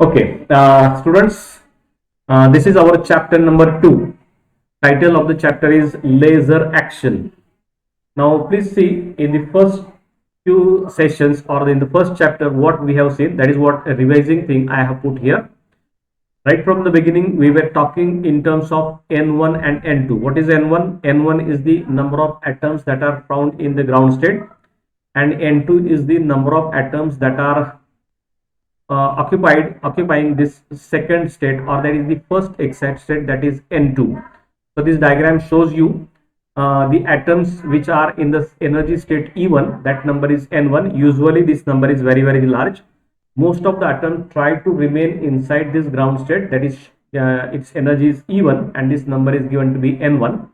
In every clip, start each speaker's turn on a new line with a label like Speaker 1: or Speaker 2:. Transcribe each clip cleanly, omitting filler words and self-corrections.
Speaker 1: Okay, students, this is our chapter number 2. Title of the chapter is Laser Action. Now, please see in the first few sessions or in the first chapter what we have seen. That is what a revising thing I have put here. Right from the beginning, we were talking in terms of N1 and N2. What is N1? N1 is the number of atoms that are found in the ground state, and N2 is the number of atoms that are occupying this second state, or that is the first exact state, that is N2. So this diagram shows you the atoms which are in the energy state E1, that number is N1. Usually this number is very large. Most of the atoms try to remain inside this ground state, that is its energy is E1, and this number is given to be N1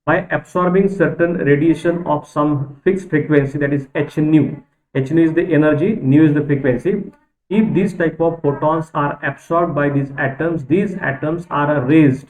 Speaker 1: by absorbing certain radiation of some fixed frequency, that is h nu. H nu is the energy, nu is the frequency. If these type of photons are absorbed by these atoms are raised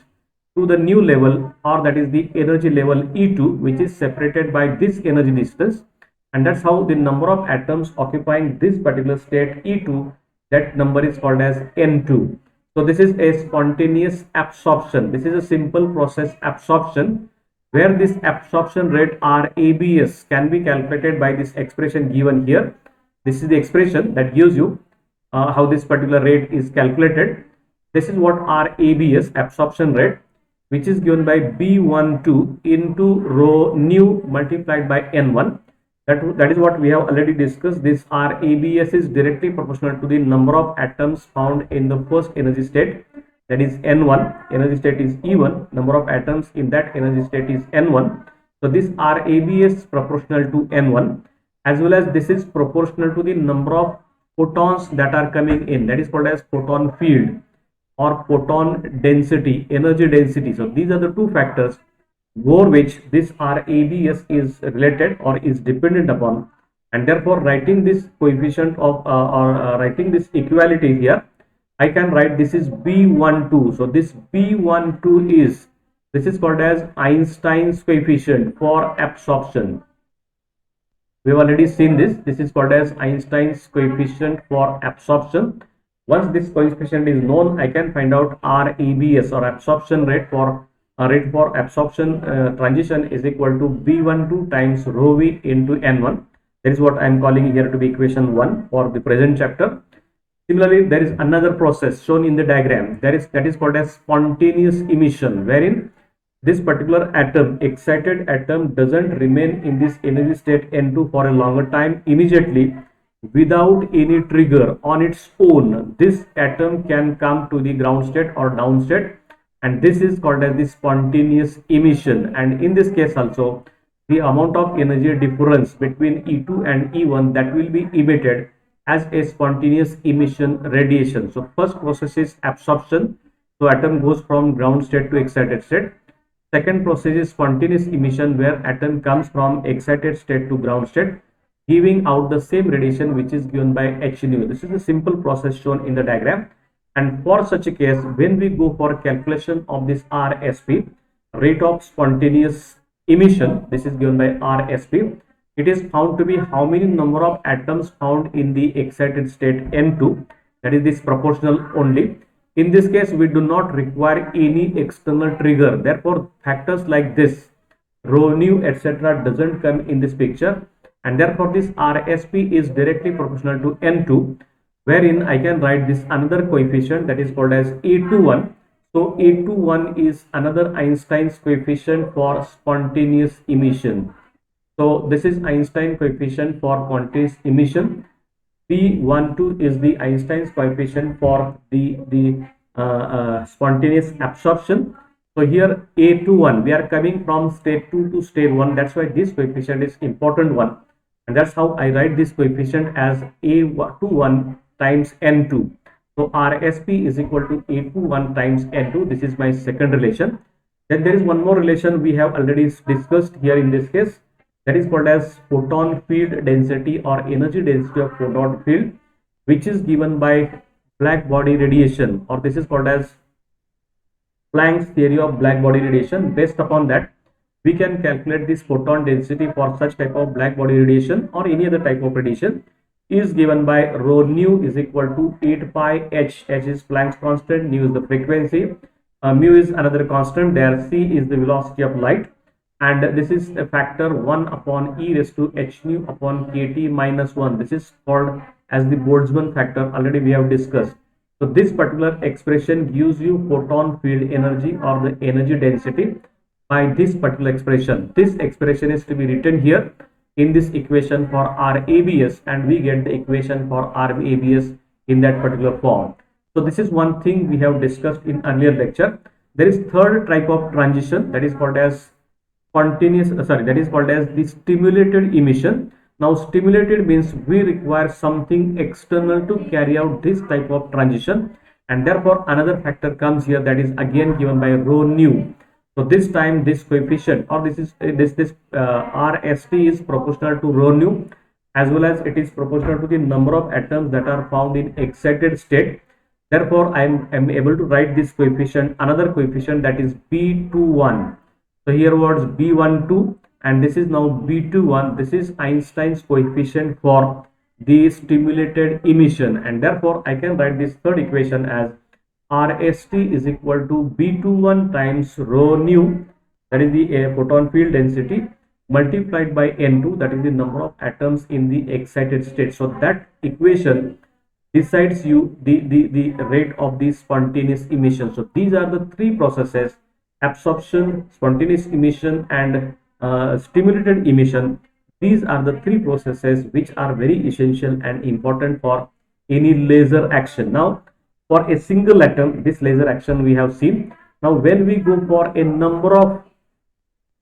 Speaker 1: to the new level, or that is the energy level E2, which is separated by this energy distance, and that's how the number of atoms occupying this particular state E2, that number is called as N2. So this is a spontaneous absorption. This is a simple process absorption, where this absorption rate RABS can be calculated by this expression given here. This is the expression that gives you how this particular rate is calculated. This is what RABS, absorption rate, which is given by B12 into rho nu multiplied by N1. That is what we have already discussed. This RABS is directly proportional to the number of atoms found in the first energy state, that is N1. Energy state is E1, number of atoms in that energy state is N1. So this RABS is proportional to N1, as well as this is proportional to the number of photons that are coming in, that is called as photon field or photon density, energy density. So these are the two factors over which this RABS is related or is dependent upon, and therefore writing this coefficient of writing this equality here, I can write this is B12. So this B12 is, this is called as Einstein's coefficient for absorption. We have already seen this. This is called as Einstein's coefficient for absorption. Once this coefficient is known, I can find out RABS or absorption rate for absorption transition is equal to B12 times rho v into N1. That is what I am calling here to be equation 1 for the present chapter. Similarly, there is another process shown in the diagram. That is called as spontaneous emission, wherein this particular atom, excited atom, doesn't remain in this energy state N2 for a longer time. Immediately, without any trigger, on its own, this atom can come to the ground state or down state, and this is called as the spontaneous emission. And in this case also, the amount of energy difference between E2 and E1 that will be emitted as a spontaneous emission radiation. So first process is absorption. So atom goes from ground state to excited state. Second process is spontaneous emission, where atom comes from excited state to ground state, giving out the same radiation which is given by h nu. This is a simple process shown in the diagram. And for such a case, when we go for calculation of this RSP, rate of spontaneous emission, this is given by RSP. It is found to be how many number of atoms found in the excited state N2, that is this proportional only. In this case, we do not require any external trigger. Therefore, factors like this, rho nu, etc., doesn't come in this picture, and therefore this RSP is directly proportional to N2, wherein I can write this another coefficient that is called as A21. So A21 is another Einstein's coefficient for spontaneous emission. So this is Einstein coefficient for spontaneous emission. B12 is the Einstein's coefficient for the spontaneous absorption. So here A21, we are coming from state 2 to state 1. That's why this coefficient is important one, and that's how I write this coefficient as A21 times N2. So RSP is equal to A21 times N2. This is my second relation. Then there is one more relation we have already discussed here in this case. That is called as photon field density or energy density of photon field, which is given by black body radiation, or this is called as Planck's theory of black body radiation. Based upon that, we can calculate this photon density for such type of black body radiation or any other type of radiation. is given by rho nu is equal to 8 pi h. H is Planck's constant, nu is the frequency, mu is another constant there, c is the velocity of light, and this is a factor 1 upon e raised to h nu upon kt minus 1. This is called as the Boltzmann factor, already we have discussed. So this particular expression gives you photon field energy or the energy density by this particular expression. This expression is to be written here in this equation for RABS, and we get the equation for RABS in that particular form. So this is one thing we have discussed in earlier lecture. There is third type of transition, that is called as that is called as the stimulated emission. Now stimulated means we require something external to carry out this type of transition, and therefore another factor comes here, that is again given by rho nu. So this time this coefficient, or this is RST is proportional to rho nu, as well as it is proportional to the number of atoms that are found in excited state. Therefore I am able to write this coefficient, another coefficient, that is B21. So here was B12 and this is now B21. This is Einstein's coefficient for the stimulated emission, and therefore I can write this third equation as RST is equal to B21 times rho nu, that is the photon field density, multiplied by N2, that is the number of atoms in the excited state. So that equation decides you the rate of the spontaneous emission. So these are the three processes: absorption, spontaneous emission, and stimulated emission. These are the three processes which are very essential and important for any laser action. Now for a single atom, this laser action we have seen. Now when we go for a number of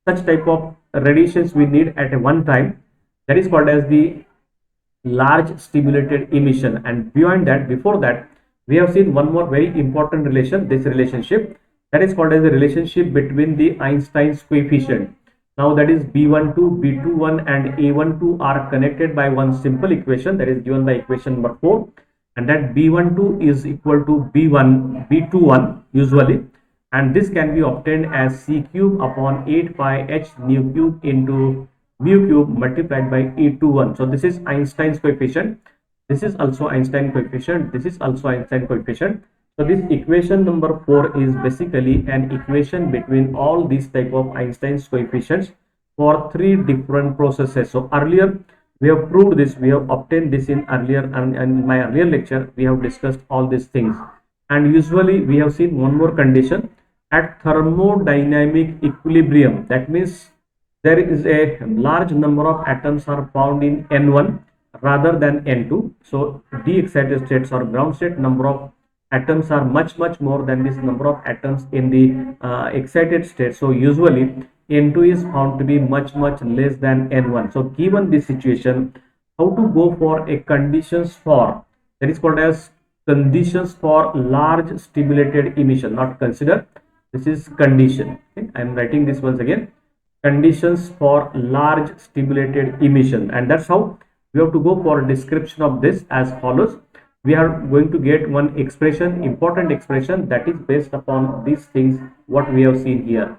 Speaker 1: such type of radiations we need at a one time, that is called as the large stimulated emission. And beyond that, before that, we have seen one more very important relation, this relationship, that is called as the relationship between the Einstein's coefficient. Now that is B12, B21 and A12 are connected by one simple equation, that is given by equation number 4, and that B12 is equal to B21 usually, and this can be obtained as c cube upon 8 pi h nu cube into mu cube multiplied by E21. So this is Einstein's coefficient, this is also Einstein coefficient, this is also Einstein coefficient. So this equation number 4 is basically an equation between all these type of Einstein's coefficients for three different processes. So earlier we have proved this, we have obtained this in earlier, and in my earlier lecture we have discussed all these things. And usually we have seen one more condition at thermodynamic equilibrium, that means there is a large number of atoms are found in N1 rather than N2. So de-excited states or ground state number of atoms are much more than this number of atoms in the excited state. So usually N2 is found to be much less than N1. So given this situation, how to go for a conditions for, that is called as conditions for large stimulated emission, not consider, this is condition. Okay? I am writing this once again, conditions for large stimulated emission, and that's how we have to go for a description of this as follows. We are going to get one expression, important expression, that is based upon these things what we have seen here.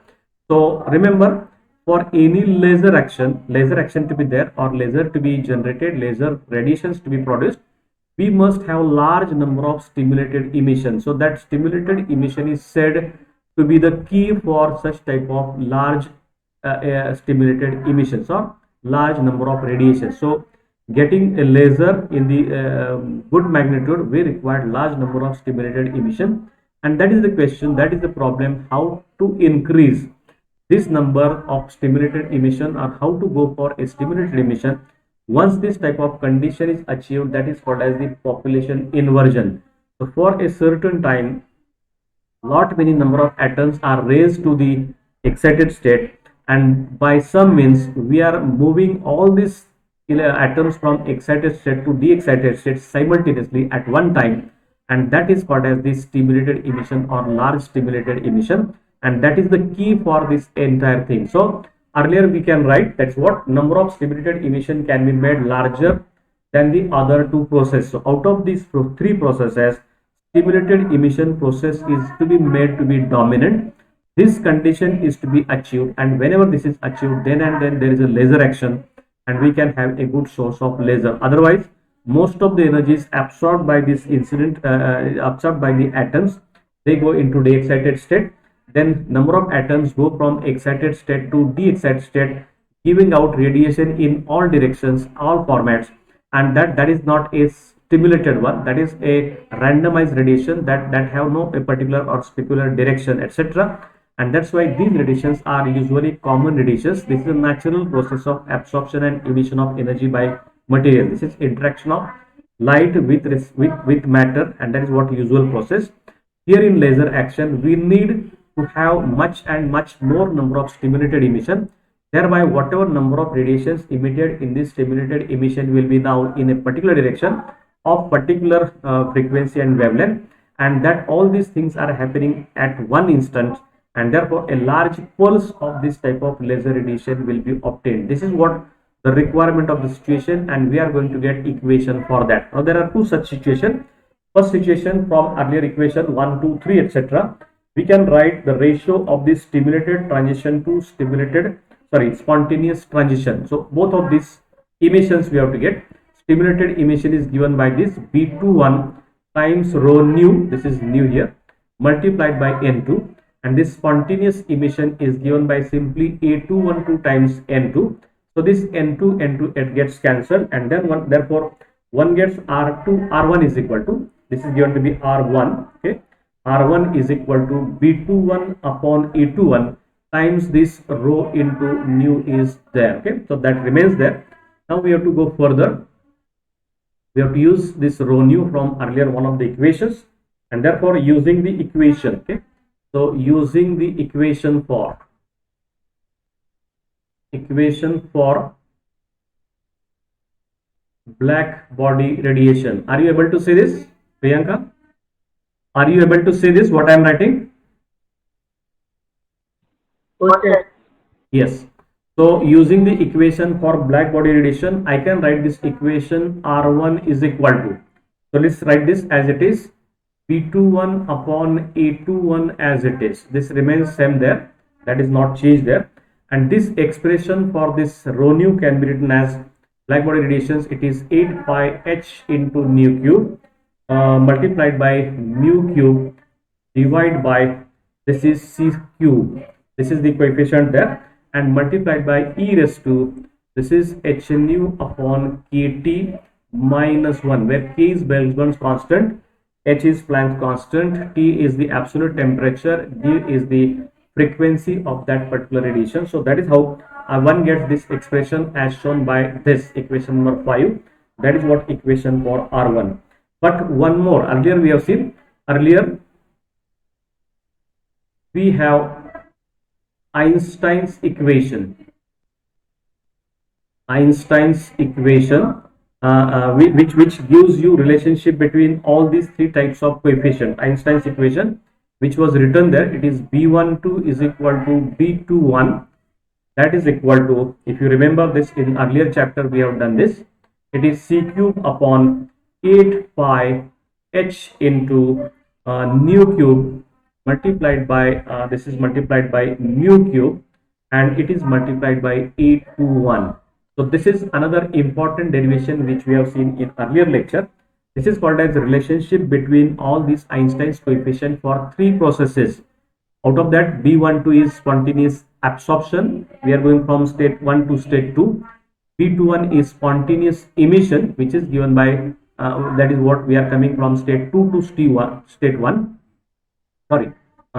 Speaker 1: So remember, for any laser action to be there, or laser to be generated, laser radiations to be produced, we must have large number of stimulated emission. So that stimulated emission is said to be the key for such type of large stimulated emissions or large number of radiations. So getting a laser in the good magnitude, we require large number of stimulated emission, and that is the question, that is the problem, how to increase this number of stimulated emission, or how to go for a stimulated emission once this type of condition is achieved, that is called as the population inversion. So for a certain time, lot many number of atoms are raised to the excited state, and by some means we are moving all these atoms from excited state to de-excited state simultaneously at one time, and that is called as the stimulated emission or large stimulated emission, and that is the key for this entire thing. So earlier we can write, that's what number of stimulated emission can be made larger than the other two processes. So out of these three processes, stimulated emission process is to be made to be dominant. This condition is to be achieved, and whenever this is achieved, then and then there is a laser action, and we can have a good source of laser. Otherwise most of the energy is absorbed by this incident, absorbed by the atoms. They go into the excited state. Then number of atoms go from excited state to de-excited state, giving out radiation in all directions, all formats, and that is not a stimulated one. That is a randomized radiation that have no a particular or specular direction, etc. And that's why these radiations are usually common radiations. This is a natural process of absorption and emission of energy by material. This is interaction of light with matter, and that is what usual process. Here in laser action, we need to have much and much more number of stimulated emission. Thereby, whatever number of radiations emitted in this stimulated emission will be now in a particular direction of particular frequency and wavelength, and that all these things are happening at one instant, and therefore a large pulse of this type of laser radiation will be obtained. This is what the requirement of the situation, and we are going to get equation for that. Now there are two such situations. First situation, from earlier equation 1, 2, 3, etc., we can write the ratio of this stimulated transition to spontaneous transition. So both of these emissions we have to get. Stimulated emission is given by this B21 times rho nu, this is nu here, multiplied by N2, and this spontaneous emission is given by simply A212 times N2. So this N2 it gets cancelled, and then therefore one gets R1 is equal to, this is given to be R1, okay, R1 is equal to B21 upon A21 times this rho into nu is there, okay. So that remains there. Now we have to go further. We have to use this rho nu from earlier one of the equations, and therefore using the equation, okay. So using the equation for black body radiation. Are you able to see this, Priyanka? Are you able to see this, what I am writing?
Speaker 2: Okay.
Speaker 1: Yes. So using the equation for black body radiation, I can write this equation R1 is equal to, so let's write this as it is, B21 upon A21 as it is. This remains same there, that is not changed there. And this expression for this rho nu can be written as black body radiations. It is 8 pi h into nu cube multiplied by mu cube divided by, this is c cube, this is the coefficient there, and multiplied by e raised to, this is h nu upon kt minus 1, where k is Boltzmann's constant, h is Planck's constant, T is the absolute temperature, D is the frequency of that particular radiation. So that is how one gets this expression as shown by this equation number 5. That is what equation for R1. But one more, earlier we have seen, we have Einstein's equation. Which gives you relationship between all these three types of coefficient. Einstein's equation, which was written there, it is B12 is equal to B21, that is equal to, if you remember this in earlier chapter we have done this, it is c cube upon 8 pi h into nu cube multiplied by this is multiplied by mu cube, and it is multiplied by 8 to 1. So this is another important derivation which we have seen in earlier lecture. This is called as the relationship between all these Einstein's coefficient for three processes. Out of that, B12 is spontaneous absorption. We are going from state 1 to state 2. B21 is spontaneous emission, which is given by that is what we are coming from state 2 to state 1. Sorry,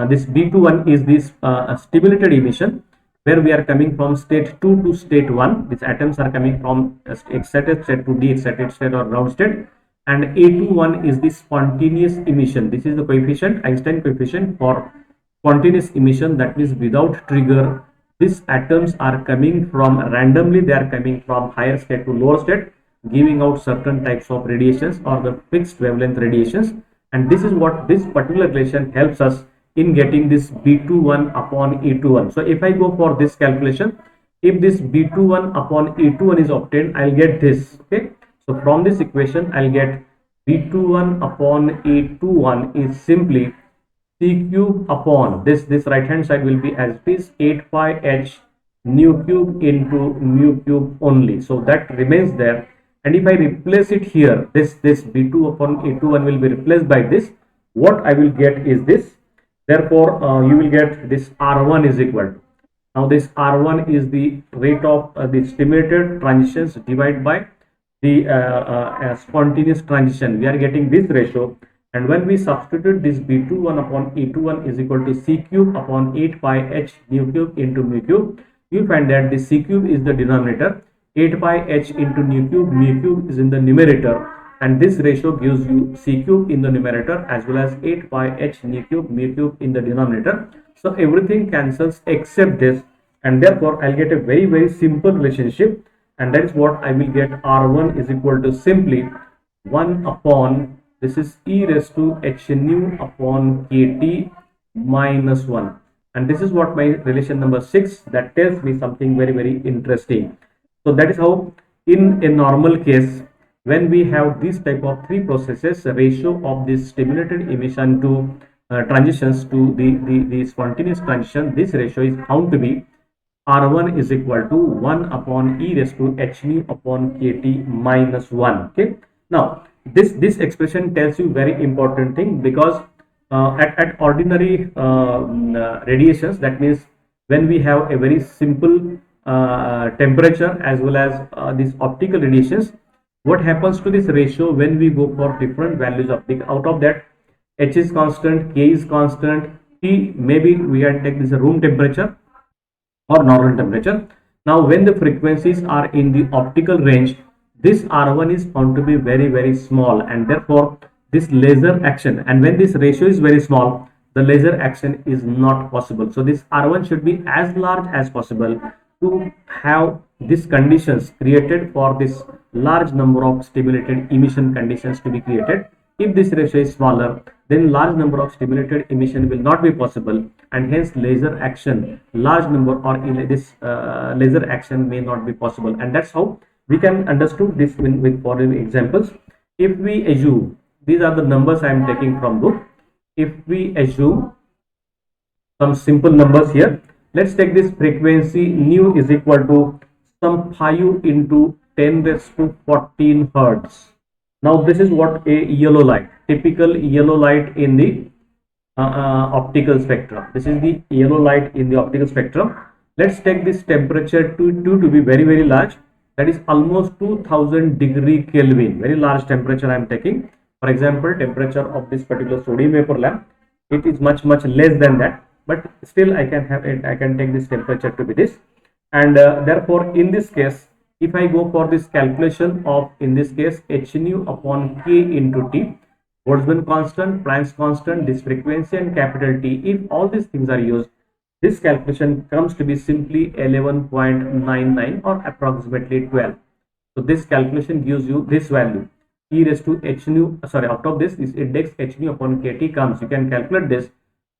Speaker 1: this B21 is this stimulated emission, where we are coming from state 2 to state 1. These atoms are coming from excited state to de-excited state or ground state. And A21 is the spontaneous emission. This is the coefficient, Einstein coefficient for spontaneous emission, that means without trigger. These atoms are coming from randomly, they are coming from higher state to lower state, giving out certain types of radiations or the fixed wavelength radiations. And this is what this particular relation helps us in getting this B21 upon A21. So if I go for this calculation, if this B21 upon A21 is obtained, I'll get this, okay. So from this equation, I'll get B21 upon A21 is simply c cube upon this right hand side will be as it is 8 pi h nu cube into mu cube only. So that remains there, and if I replace it here, this B2 upon A21 will be replaced by this. What I will get is this. Therefore, you will get this R1 is equal to. Now this R1 is the rate of the stimulated transitions divided by the spontaneous transition. We are getting this ratio, and when we substitute this B21 upon E21 is equal to C cube upon 8 pi H nu cube into mu cube, you find that the C cube is the denominator, 8 pi H into mu cube is in the numerator, and this ratio gives you C cube in the numerator as well as 8 pi H mu cube in the denominator. So everything cancels except this, and therefore I'll get a very simple relationship, and that is what I will get. R1 is equal to simply 1 upon, this is e raised to h nu upon kt minus 1, and this is what my relation number 6 that tells me something very interesting. So that is how in a normal case, when we have this type of three processes, the ratio of this stimulated emission to transitions to the spontaneous transition, this ratio is found to be R1 is equal to 1 upon e raised to h nu upon kt minus 1. Okay. Now this expression tells you very important thing, because at ordinary radiations, that means when we have a very simple temperature as well as these optical radiations, what happens to this ratio when we go for different values of the, out of that h is constant, k is constant, t maybe we can take this room temperature or normal temperature. Now when the frequencies are in the optical range, this R1 is found to be very small, and therefore this laser action, and when this ratio is very small, the laser action is not possible. So this R1 should be as large as possible to have these conditions created for this large number of stimulated emission conditions to be created. If this ratio is smaller, then large number of stimulated emission will not be possible, and hence laser action, large number or this laser action may not be possible. And that's how we can understand this with following examples. If we assume, these are the numbers I am taking from book. If we assume some simple numbers here, let's take this frequency nu is equal to some 5 into 10 raised to 14 hertz. Now this is what a yellow light, typical yellow light in the optical spectrum. This is the yellow light in the optical spectrum. Let's take this temperature to be very large, that is almost 2000 degree Kelvin, very large temperature I am taking. For example, temperature of this particular sodium vapor lamp, it is much less than that, but still I can have it, I can take this temperature to be this, and therefore in this case, if I go for this calculation of, in this case, h nu upon k into t, Boltzmann constant, Planck's constant, this frequency and capital T, if all these things are used, this calculation comes to be simply 11.99 or approximately 12. So this calculation gives you this value, e raised to h nu, sorry, out of this index h nu upon kt comes, you can calculate this,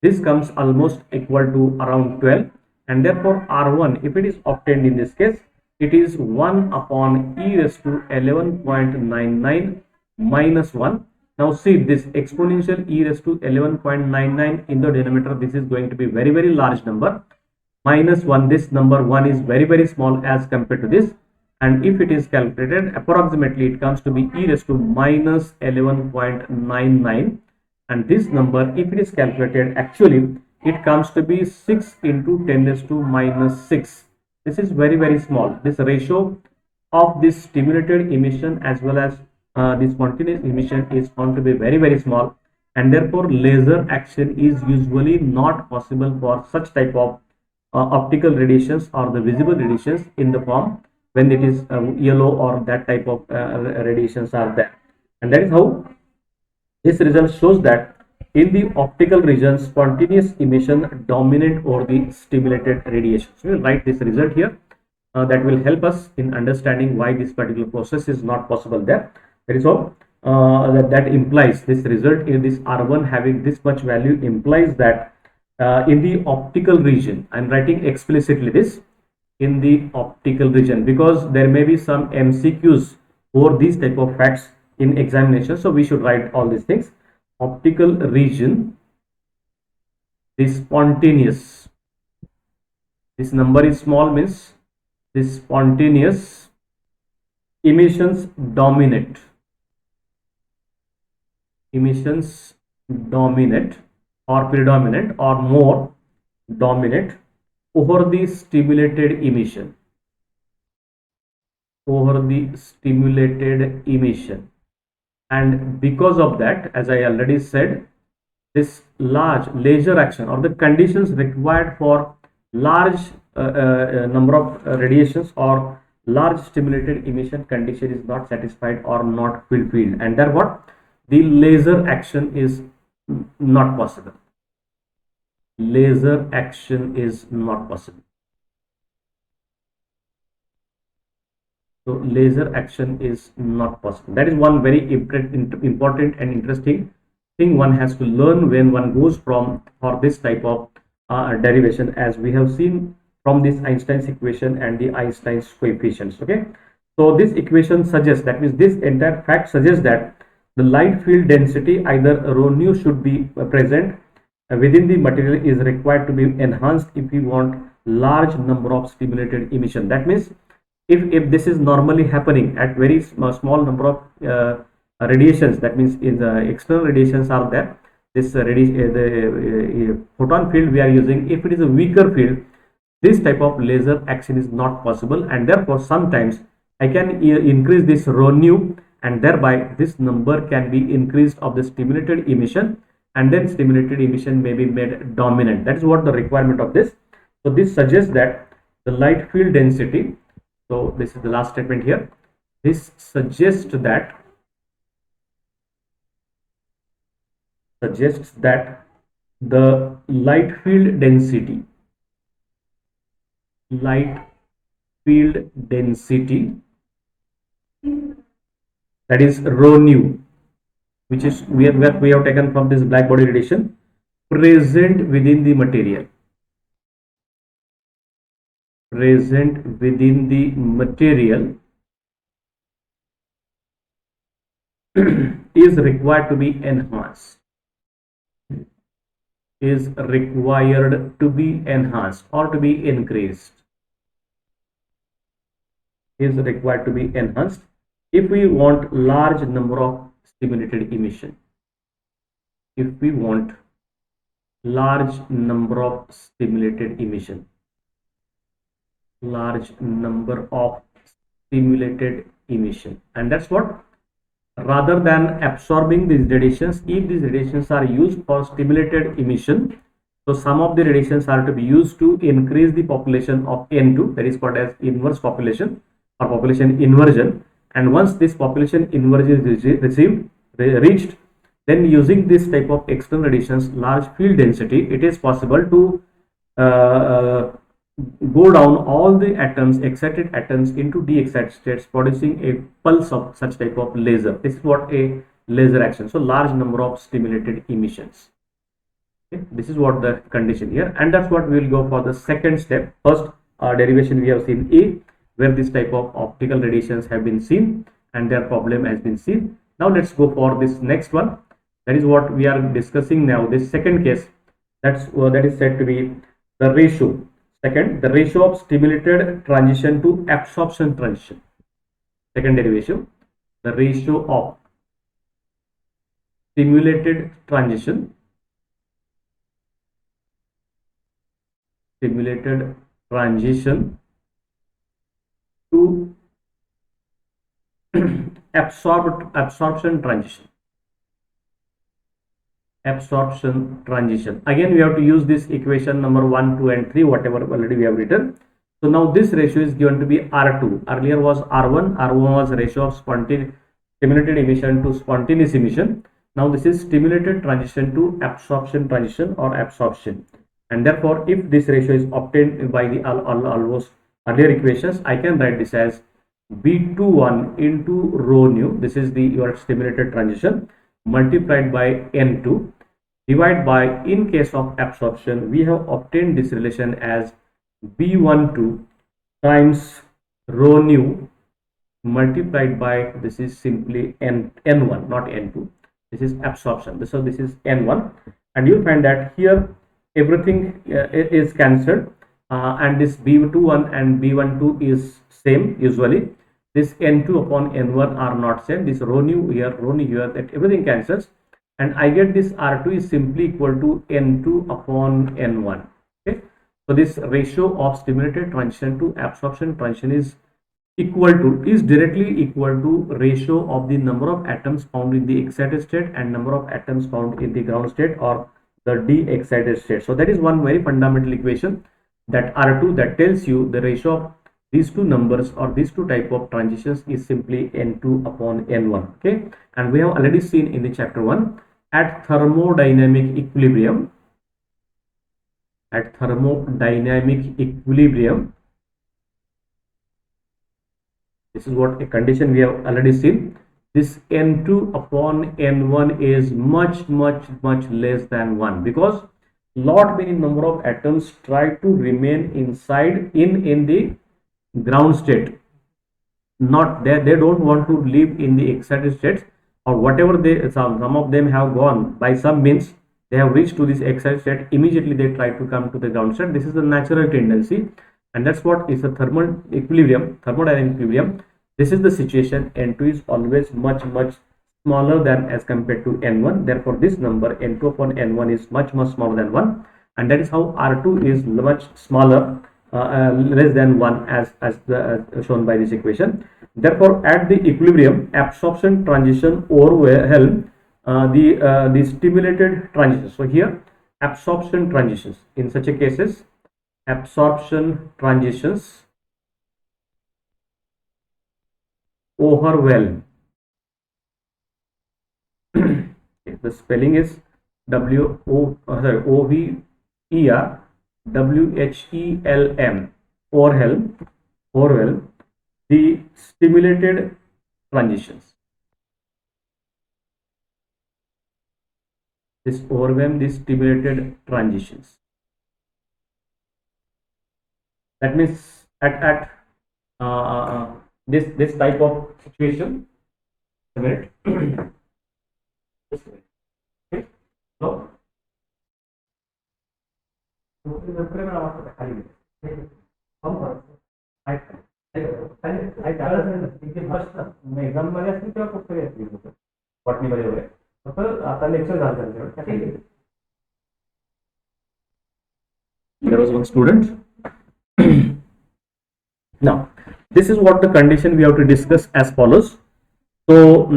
Speaker 1: this comes almost equal to around 12, and therefore R1, if it is obtained in this case, it is 1 upon e raised to 11.99 minus 1. Now see this exponential e raised to 11.99 in the denominator, this is going to be very large number, minus 1, this number 1 is very small as compared to this, and if it is calculated, approximately it comes to be e raised to minus 11.99, and this number, if it is calculated, actually it comes to be 6 into 10 raised to minus 6. This is very small. This ratio of this stimulated emission as well as the spontaneous emission is found to be very small, and therefore laser action is usually not possible for such type of optical radiations or the visible radiations in the form when it is yellow or that type of radiations are there. And that is how this result shows that in the optical region, spontaneous emission dominate over the stimulated radiation. So we'll write this result here. That will help us in understanding why this particular process is not possible there. That is all. That implies this result in this R1 having this much value implies that in the optical region, I'm writing explicitly this, in the optical region, because there may be some MCQs for these type of facts in examination, so we should write all these things. Optical region, this spontaneous, this number is small, means this spontaneous emissions dominate or predominant or more dominate over the stimulated emission, and because of that, as I already said, this large laser action or the conditions required for large number of radiations or large stimulated emission condition is not satisfied or not fulfilled, and therefore the laser action is not possible. Laser action is not possible. So laser action is not possible. That is one very important and interesting thing one has to learn when one goes for this type of derivation, as we have seen from this Einstein's equation and the Einstein's coefficients. Okay, so this equation suggests, that means this entire fact suggests that the light field density, either rho nu, should be present within the material, is required to be enhanced if we want large number of stimulated emission. That means if this is normally happening at very small number of radiations, that means in the external radiations are there, this the photon field we are using, if it is a weaker field, this type of laser action is not possible, and therefore sometimes I can increase this rho nu, and thereby this number can be increased of the stimulated emission, and then stimulated emission may be made dominant. That is what the requirement of this. So this suggests that the light field density, so this is the last statement here, this suggests that the light field density that is rho nu, which is we have taken from this black body radiation present within the material, is required to be enhanced, or to be increased, if we want large number of stimulated emission. Large number of stimulated emission, and that's what, rather than absorbing these radiations, if these radiations are used for stimulated emission, so some of the radiations are to be used to increase the population of N2, that is called as inverse population or population inversion, and once this population inversion is reached, then using this type of external radiations, large field density, it is possible to go down all the atoms, excited atoms, into de-excited states, producing a pulse of such type of laser. This is what a laser action. So large number of stimulated emissions. Okay, this is what the condition here, and that's what we will go for the second step. First derivation we have seen A, where this type of optical radiations have been seen and their problem has been seen. Now let's go for this next one. That is what we are discussing now. This second case, that is said to be the ratio. Second, the ratio of stimulated transition to absorption transition. Second derivation, the ratio of stimulated transition to absorption transition. Again, we have to use this equation number 1, 2 and 3, whatever already we have written. So now this ratio is given to be R2. Earlier was R1. R1 was ratio of stimulated emission to spontaneous emission. Now this is stimulated transition to absorption transition or absorption. And therefore, if this ratio is obtained by the almost earlier equations, I can write this as B21 into rho nu. This is your stimulated transition, multiplied by N2, divided by, in case of absorption, we have obtained this relation as B12 times rho nu multiplied by, this is simply N1, not N2. This is absorption. So this is N1, and you'll find that here everything is cancelled, and this B21 and B12 is same usually. this n2 upon n1 are not same. This rho nu here, that everything cancels, and I get this R2 is simply equal to n2 upon n1. Okay, so this ratio of stimulated transition to absorption transition is directly equal to ratio of the number of atoms found in the excited state and number of atoms found in the ground state or the de-excited state. So that is one very fundamental equation, that R2, that tells you the ratio of these two numbers or these two type of transitions is simply n2 upon n1. Okay, and we have already seen in the chapter 1, at thermodynamic equilibrium, this is what a condition we have already seen. This n2 upon n1 is much less than 1, because lot many number of atoms try to remain inside in the ground state, not there. They don't want to live in the excited states, or whatever they, some of them have gone by some means, they have reached to this excited state, immediately they try to come to the ground state. This is the natural tendency, and that's what is a thermodynamic equilibrium. This is the situation. N2 is always much smaller than as compared to N1. Therefore, this number N2 upon N1 is much smaller than 1, and that is how R2 is much smaller, less than 1, as shown by this equation. Therefore, at the equilibrium, absorption transition overwhelm the stimulated transitions. So here, absorption transitions, in such a cases, absorption transitions overwhelm. The spelling is OVER WHELM, overwhelm the stimulated transitions. This overwhelm the stimulated transitions. That means at this type of situation. A minute. Okay. So there was one student. Now, this is what the condition we have to discuss as follows. So,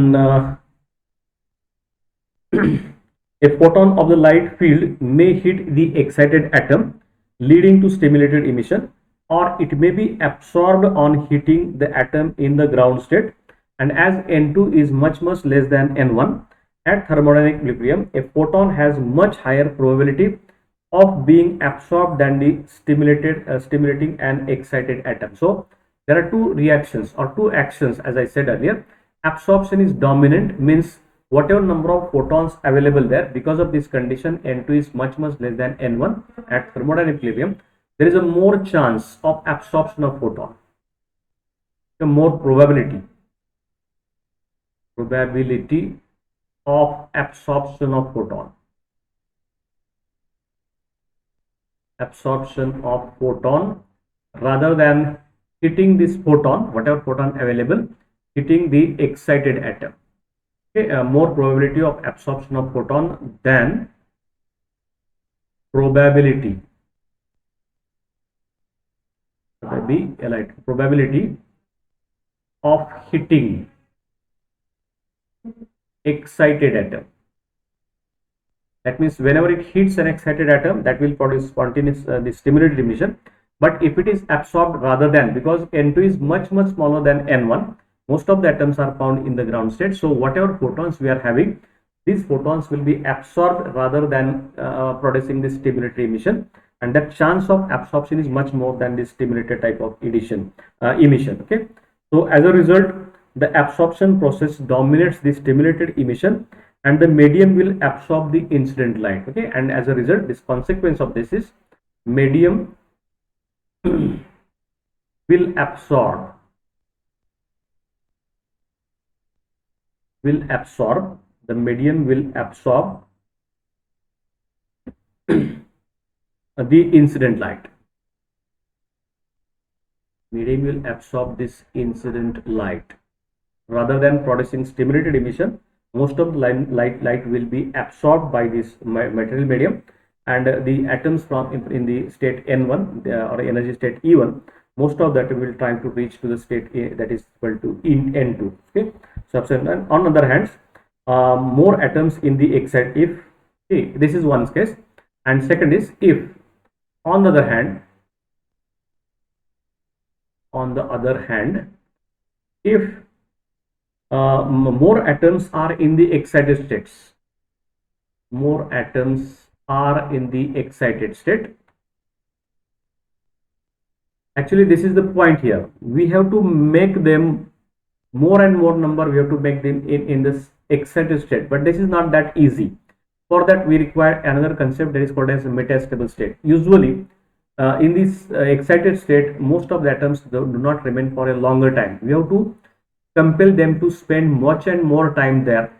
Speaker 1: a photon of the light field may hit the excited atom, leading to stimulated emission, or it may be absorbed on hitting the atom in the ground state. And as N2 is much less than N1, at thermodynamic equilibrium, a photon has much higher probability of being absorbed than the stimulating an excited atom. So there are two reactions or two actions, as I said earlier. Absorption is dominant, means whatever number of photons available there, because of this condition N2 is much less than N1 at thermodynamic equilibrium, there is a more chance of absorption of photon, a more probability of absorption of photon, rather than hitting this photon, whatever photon available, hitting the excited atom. Okay, more probability of absorption of photon than probability of hitting excited atom. That means whenever it hits an excited atom, that will produce spontaneous the stimulated emission. But if it is absorbed rather than, because N2 is much smaller than N1, most of the atoms are found in the ground state. So whatever photons we are having, these photons will be absorbed rather than producing the stimulated emission, and that chance of absorption is much more than the stimulated type of emission. Okay, so as a result, the absorption process dominates the stimulated emission, and the medium will absorb the incident light. Okay, and as a result, this consequence of this is medium will absorb the medium will absorb the incident light. medium will absorb this incident light. Rather than producing stimulated emission, most of the light will be absorbed by this material medium, and the atoms from in the state N1 or energy state E1, most of that will try to reach to the state A, that is equal to in N2. Okay, so on the other hand, more atoms in the excite if, okay, this is one case, and second is if on the other hand, if more atoms are in the excited states, more atoms are in the excited state. Actually, this is the point here. We have to make them more and more number. We have to make them in this excited state, but this is not that easy. For that, we require another concept that is called as metastable state. Usually, in this excited state, most of the atoms do not remain for a longer time. We have to compel them to spend much and more time there.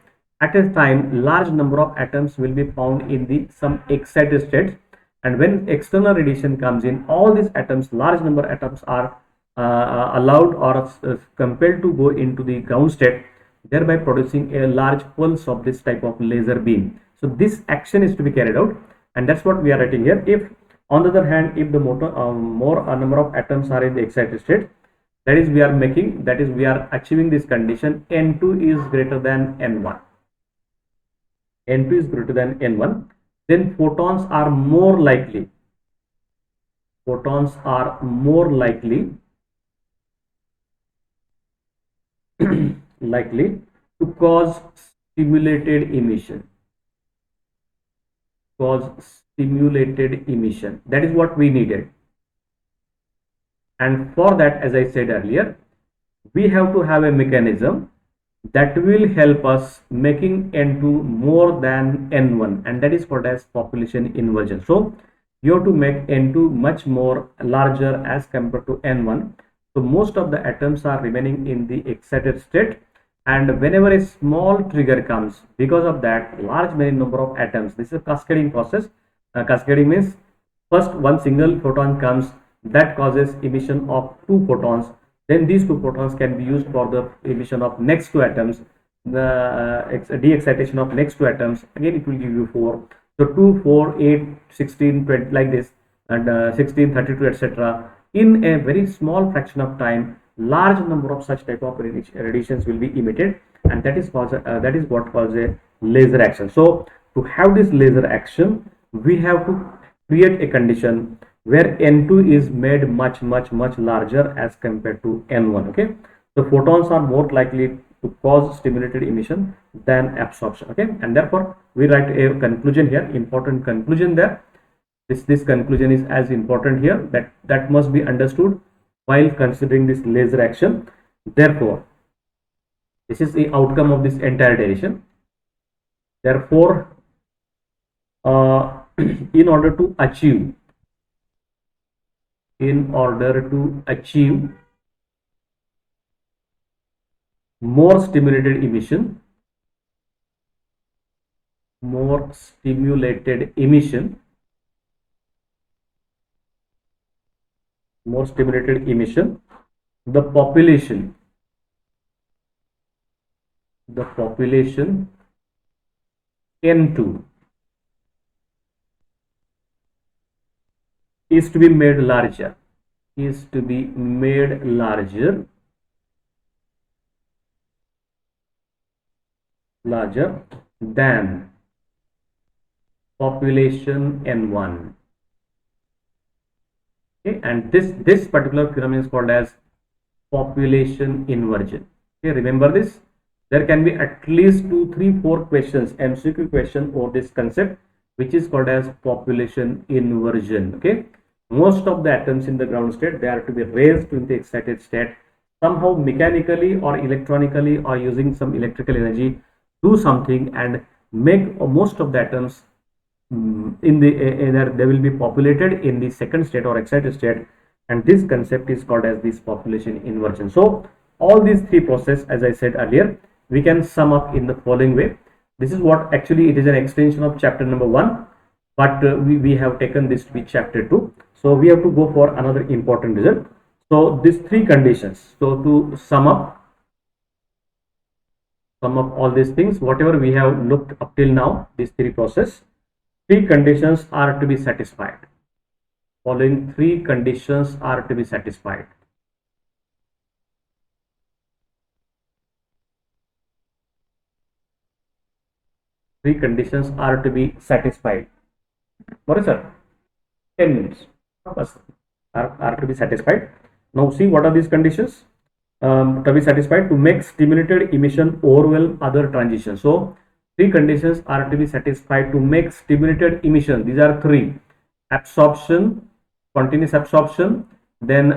Speaker 1: At a time, large number of atoms will be found in the some excited states, and when external radiation comes in, all these atoms, large number of atoms are allowed or compelled to go into the ground state, thereby producing a large pulse of this type of laser beam. So this action is to be carried out, and that's what we are writing here. If on the other hand, if the more number of atoms are in the excited state, that is we are achieving this condition, N2 is greater than N1. N2 is greater than N1, then photons are more likely likely to cause stimulated emission. That is what we needed. And for that, as I said earlier, we have to have a mechanism that will help us making N2 more than N1, and that is called as population inversion. So you have to make N2 much more larger as compared to N1. So most of the atoms are remaining in the excited state, and whenever a small trigger comes, because of that large many number of atoms, this is a cascading process. Cascading means first one single photon comes, that causes emission of 2 photons, then these 2 photons can be used for the emission of next 2 atoms, the de-excitation of next 2 atoms, again it will give you 4. So 2, 4, 8, 16, 20 like this, and 16, 32, etc. In a very small fraction of time, large number of such type of radiations will be emitted, and that is what causes a laser action. So to have this laser action, we have to create a condition where N2 is made much larger as compared to N1. Okay, so photons are more likely to cause stimulated emission than absorption. Okay, and therefore we write a conclusion here, important conclusion there. This conclusion is as important here, that must be understood while considering this laser action. Therefore, this is the outcome of this entire derivation. Therefore, in order to achieve more stimulated emission, the population N2 is to be made larger, than population N1. Okay, and this particular phenomenon is called as population inversion. Okay, remember this. There can be at least 2, 3, 4 questions, MCQ question over this concept, which is called as population inversion. Okay, most of the atoms in the ground state, they are to be raised to the excited state somehow, mechanically or electronically or using some electrical energy, do something and make most of the atoms in the either they will be populated in the second state or excited state, and this concept is called as this population inversion. So all these 3 processes, as I said earlier, we can sum up in the following way. This is what actually it is an extension of chapter number 1, but we have taken this to be chapter 2. So we have to go for another important result. So these three conditions. So to sum up all these things, whatever we have looked up till now, these three process, three conditions are to be satisfied. Following three conditions are to be satisfied. Three conditions are to be satisfied. What is sir? 10 minutes. Are to be satisfied. Now see what are these conditions to be satisfied: to make stimulated emission overwhelm other transitions. So three conditions are to be satisfied to make stimulated emission. These are three: absorption, spontaneous absorption, then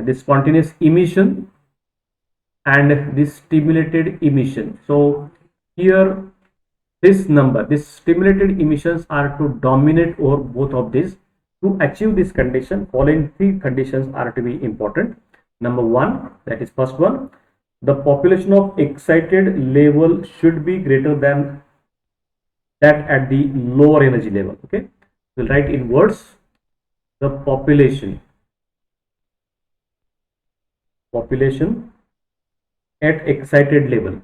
Speaker 1: this spontaneous emission, and this stimulated emission. So here this stimulated emissions are to dominate over both of these. To achieve this condition, following three conditions are to be important. Number one, that is first one, the population of excited level should be greater than that at the lower energy level. Okay, we'll write in words: the population at excited level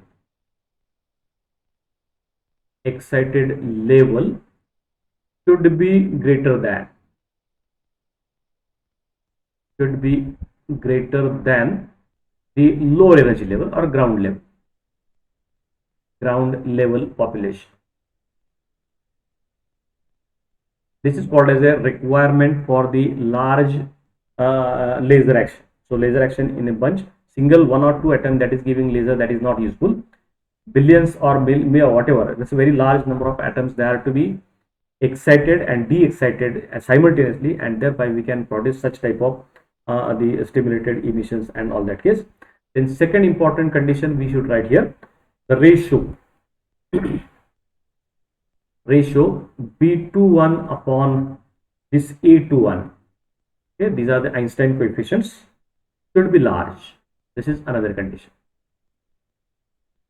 Speaker 1: should be greater than the lower energy level or ground level population. This is called as a requirement for the large laser action. So laser action in a bunch, single one or two atom that is giving laser, that is not useful. Billions or whatever, that's a very large number of atoms, they are to be excited and de-excited simultaneously, and thereby we can produce such type of the stimulated emissions and all that case. Then second important condition we should write here: the ratio B21 upon this A21. Okay, these are the Einstein coefficients, should be large. This is another condition,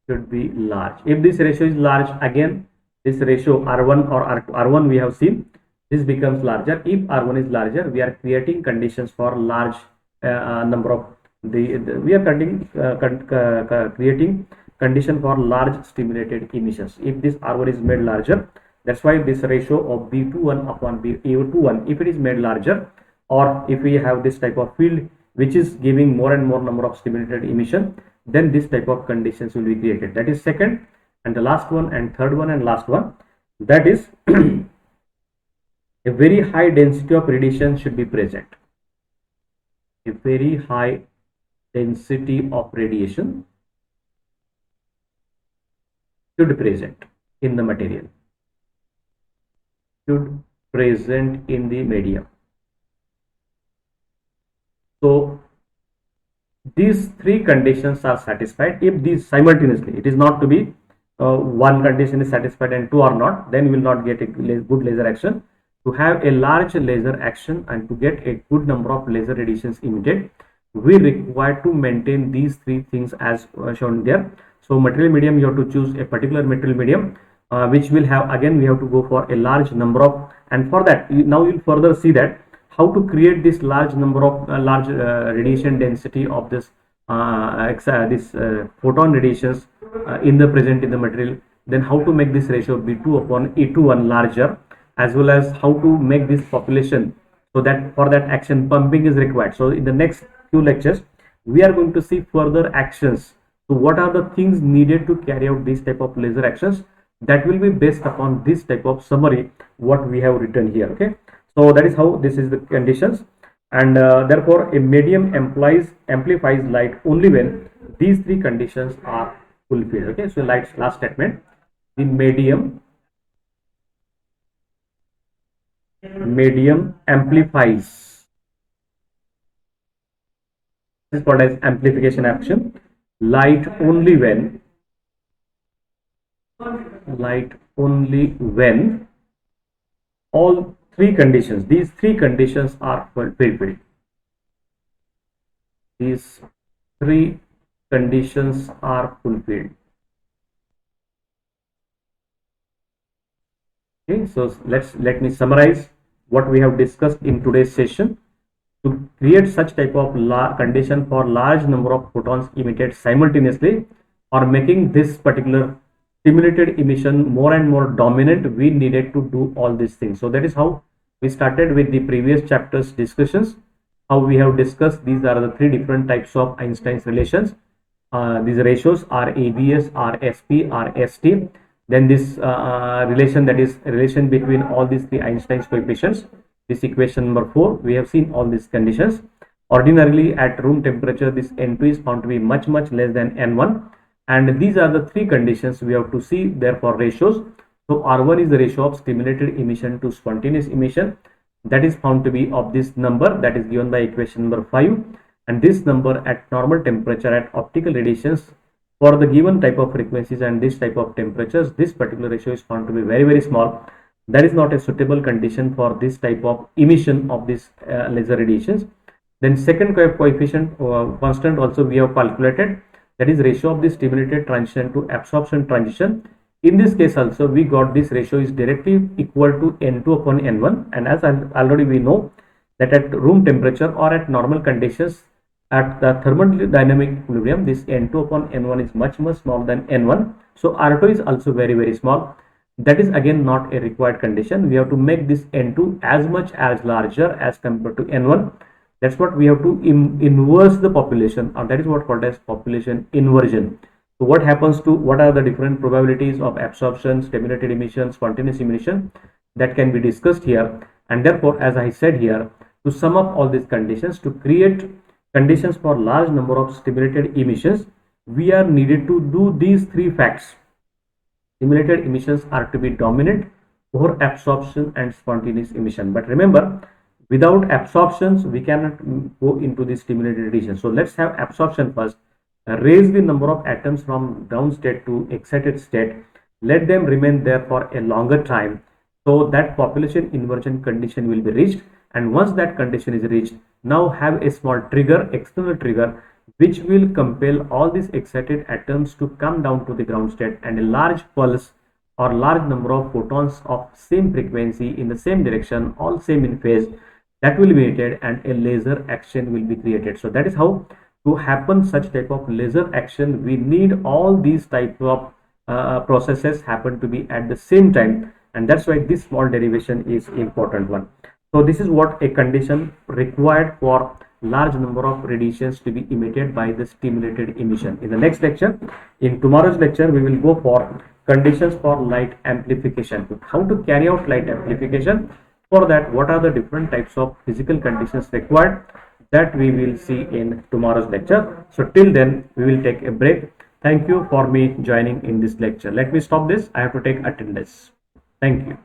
Speaker 1: should be large. If this ratio is large, again this ratio R1 or R1 we have seen, this becomes larger. If R1 is larger, we are creating conditions for large number of we are creating condition for large stimulated emissions. If this R1 is made larger, that's why this ratio of B21 upon BA21, if it is made larger, or if we have this type of field which is giving more and more number of stimulated emission, then this type of conditions will be created. That is second. And the last one, and third one, and last one, that is a very high density of radiation should be present. A very high density of radiation should be present in the material, should present in the medium. So these three conditions are satisfied. If these simultaneously, it is not to be one condition is satisfied and two are not, then you will not get a good laser action. To have a large laser action and to get a good number of laser radiations emitted, we require to maintain these three things as shown there. So material medium, you have to choose a particular material medium which will have, again we have to go for a large number of, and for that now you'll further see that how to create this large number of large radiation density of this photon radiations in the present in the material. Then how to make this ratio B2 upon E21 larger, as well as how to make this population, so that for that action pumping is required. So in the next few lectures we are going to see further actions. So what are the things needed to carry out this type of laser actions? That will be based upon this type of summary what we have written here. Okay, so that is how this is the conditions, and therefore a medium amplifies light only when these three conditions are fulfilled. Okay, so last statement: the medium amplifies. This is called as amplification action. Light only when all three conditions, these three conditions are fulfilled. These three conditions are fulfilled. Okay, so let me summarize what we have discussed in today's session. to create such type of condition for large number of photons emitted simultaneously, or making this particular stimulated emission more and more dominant, we needed to do all these things. So that is how we started with the previous chapters discussions, how we have discussed these are the three different types of Einstein's relations. These ratios are ABS, RSP, RST. Then this relation, that is relation between all these three Einstein's coefficients. This equation number 4, we have seen all these conditions. Ordinarily at room temperature, this N2 is found to be much less than N1, and these are the three conditions we have to see, therefore ratios. So R1 is the ratio of stimulated emission to spontaneous emission, that is found to be of this number, that is given by equation number 5, and this number at normal temperature at optical radiations for the given type of frequencies and this type of temperatures, this particular ratio is found to be very small. That is not a suitable condition for this type of emission of this laser radiations. Then second coefficient constant also we have calculated, that is ratio of the stimulated transition to absorption transition. In this case also we got this ratio is directly equal to N2 upon N1, and as already we know that at room temperature or at normal conditions at the thermodynamic equilibrium, this N2 upon N1 is much smaller than N1. So R2 is also very small. That is again not a required condition. We have to make this N2 as much as larger as compared to N1. That's what we have to inverse the population, or that is what called as population inversion. So what happens to, what are the different probabilities of absorption, stimulated emission, spontaneous emission, that can be discussed here. And therefore, as I said here, to sum up all these conditions, to create conditions for large number of stimulated emissions, we are needed to do these three facts. Stimulated emissions are to be dominant over absorption and spontaneous emission. But remember, without absorptions we cannot go into the stimulated radiation. So let's have absorption first. Raise the number of atoms from ground state to excited state, let them remain there for a longer time, so that population inversion condition will be reached. And once that condition is reached, now have a small trigger, external trigger, which will compel all these excited atoms to come down to the ground state, and a large pulse or large number of photons of same frequency in the same direction, all same in phase, that will be emitted and a laser action will be created. So that is how to happen such type of laser action, we need all these type of processes happen to be at the same time, and that's why this small derivation is important one. So this is what a condition required for large number of radiations to be emitted by the stimulated emission. In the next lecture, in tomorrow's lecture, we will go for conditions for light amplification, how to carry out light amplification. For that, what are the different types of physical conditions required, that we will see in tomorrow's lecture. So till then we will take a break. Thank you for me joining in this lecture. Let me stop this, I have to take attendance. Thank you.